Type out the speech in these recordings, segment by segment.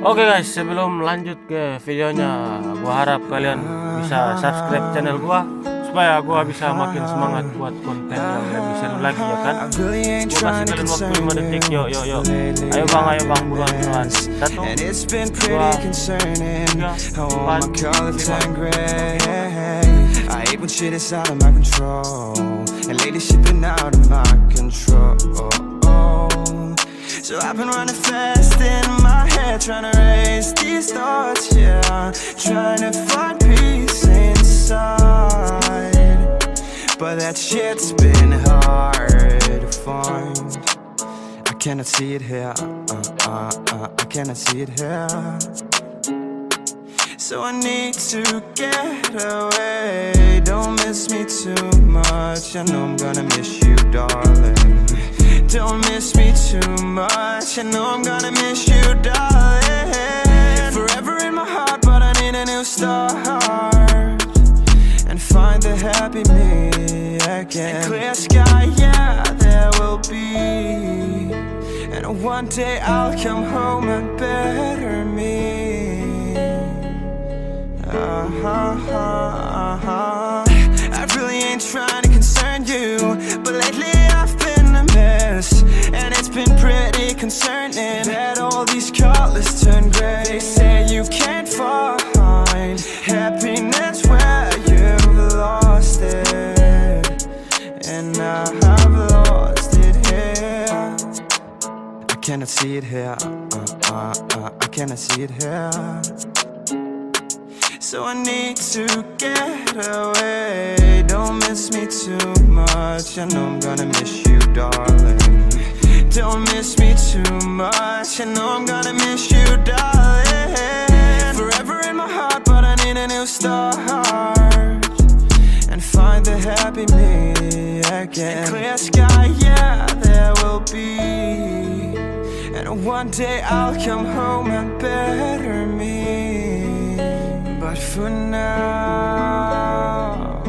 Oke guys, sebelum lanjut ke videonya, gua harap kalian bisa subscribe channel gua supaya gua bisa makin semangat buat konten yang lebih seru lagi, ya kan? Gua kasih kalian waktu 5 detik, yuk. Ayo bang, buruan. 1, 2, 3, 4, 5. I hate when shit is out of my control, and lately shit been out of my control. So I've been running fast in my head, trying to erase these thoughts, yeah. Trying to find peace inside, but that shit's been hard to find. I cannot see it here, I cannot see it here. So I need to get away. Don't miss me too much, I know I'm gonna miss you, darling. Don't miss me too much, I know I'm gonna miss you, darling. Forever in my heart, but I need a new start, and find the happy me again. And clear sky, yeah, there will be, and one day I'll come home and better me. I really ain't trying to concern you, but lately I've been a mess, and it's been pretty concerning that all these colors turn gray. They say you can't find happiness where you've lost it, and I've lost it here. I cannot see it here, I cannot see it here. So I need to get away. Don't miss me too much, I know I'm gonna miss you, darling. Don't miss me too much, I know I'm gonna miss you, darling. Forever in my heart, but I need a new start, and find the happy me again. And clear sky, yeah, there will be, and one day I'll come home and better me. But for now,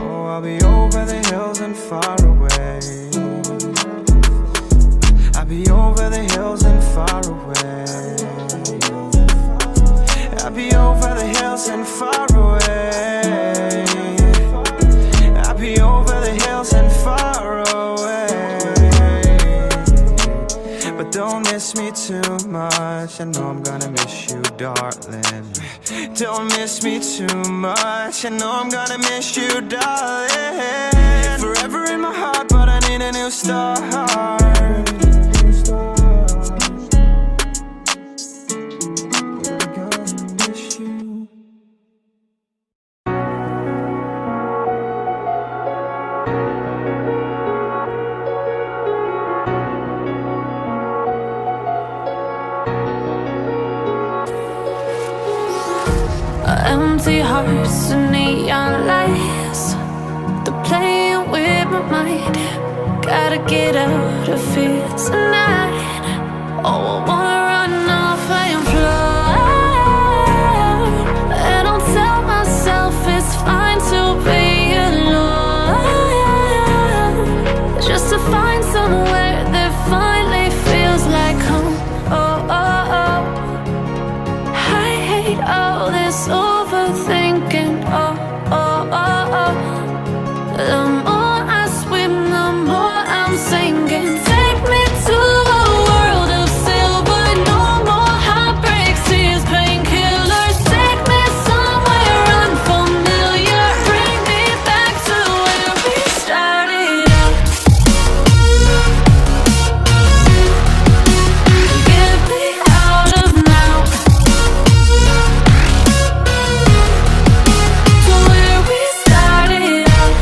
I'll be over the hills and far away. I'll be over the hills and far away. I'll be over the hills and far away. I'll be over the hills and far away. But don't miss me too much, I know I'm gonna miss you, darling. Don't miss me too much, I know I'm gonna miss you, darling. Forever in my heart, but I need a new start. Empty hearts and neon lights, they're playing with my mind. Gotta get out of here tonight. Oh, I wanna run off and fly, and I'll tell myself it's fine to be alone, just to find somewhere that finally feels like home. I hate all this overthinking, the more I swim, the more I'm sinking. Take me to a world of silver, no more heartbreaks, tears, painkillers. Take me somewhere unfamiliar, bring me back to where we started out. Get me out of now, to where we started out.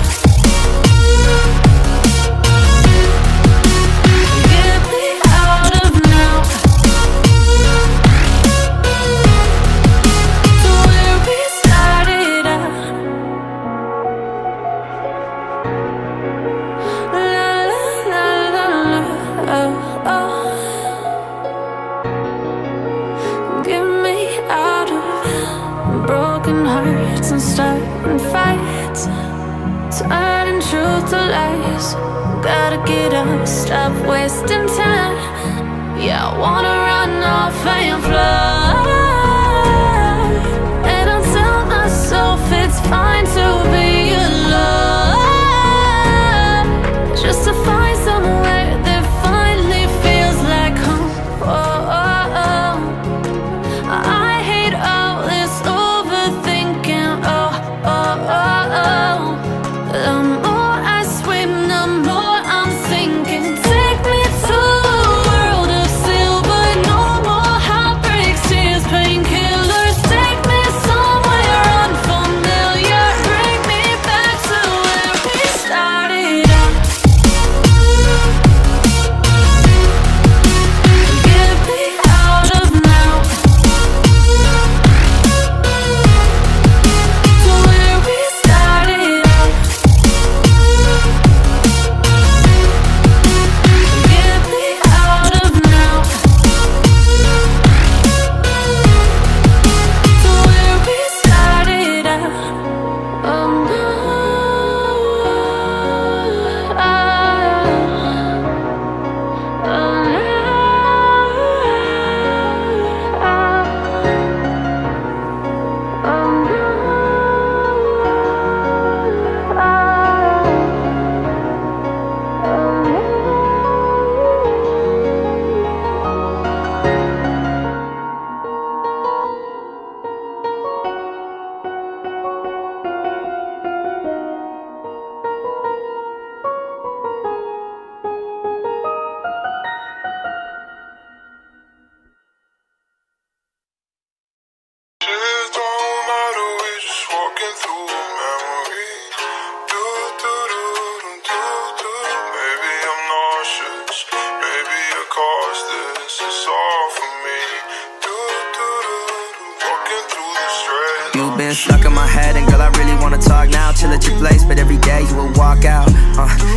Get me out of now, to where we started out. La la la la la, oh. Get me out of broken hearts and starting fights, turning truth to lies. Gotta get up, stop wasting time. Yeah, I wanna run off and fly. fine to be alone, just to find somewhere that finally feels like home. I hate all this overthinking. The more I swim, the more I'm sinking. Take me to a world of silver, no more heartbreaks, tears, painkillers. Take me somewhere unfamiliar, bring me back to where we started out. Get me out of now, to where we started out. Get me out of now, to where we started out. Shit don't matter, we just walking through a memory. Maybe I'm nauseous, maybe it caused this. It's all for me. Walking through the straight. You've been stuck in my head, and girl, I really wanna talk now. Chill at your place, but every day you will walk out.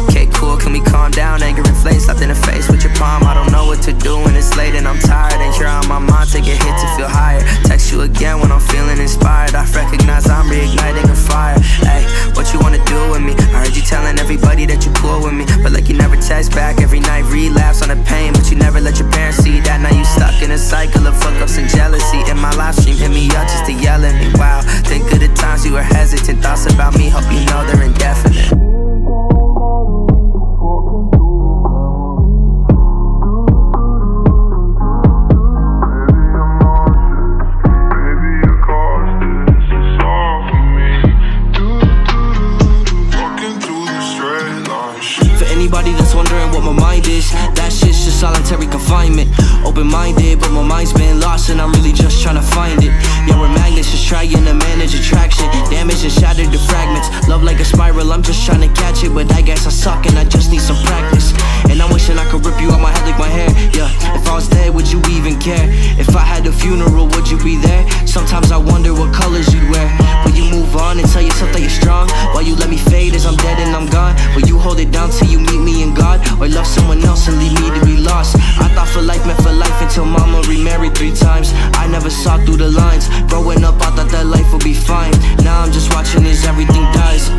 Okay, cool, can we calm down? Anger inflates, slapped in the face with your palm. I don't know what to do when it's late and I'm tired. And you're on my mind, take a hit to feel higher. Text you again when I'm feeling inspired. I recognize I'm reigniting a fire. Hey, what you wanna do with me? I heard you telling everybody that you cool with me, but like you never text back every night. Relapse on the pain, but you never let your parents see that. Now you stuck in a cycle of fuck-ups and jealousy. In my live stream, hit me up just to yell at me. Wow, think of the times you were hesitant. Thoughts about me, hope you know they're indefinite. Solitary confinement, open-minded, but my mind's been lost and I'm really just trying to find it. Yeah, we're magnets, just trying to manage attraction. Damage and shattered to fragments. Love like a spiral, I'm just trying to catch it, but I guess I suck and I just need some practice. And I'm wishing I could rip you out my head like my hair. Yeah, if I was dead, would you even care? If I had a funeral, would you be there? Sometimes I wonder what colors you'd wear. Will you move on and tell yourself that you're strong, while you let me fade as I'm dead and I'm gone? Will you hold it down till you meet me in God, or love someone else and leave me to be lost? I thought for life meant for life until mama remarried 3 times. I never saw through the lines. Growing up, I thought that life would be fine. Now I'm just watching as everything dies.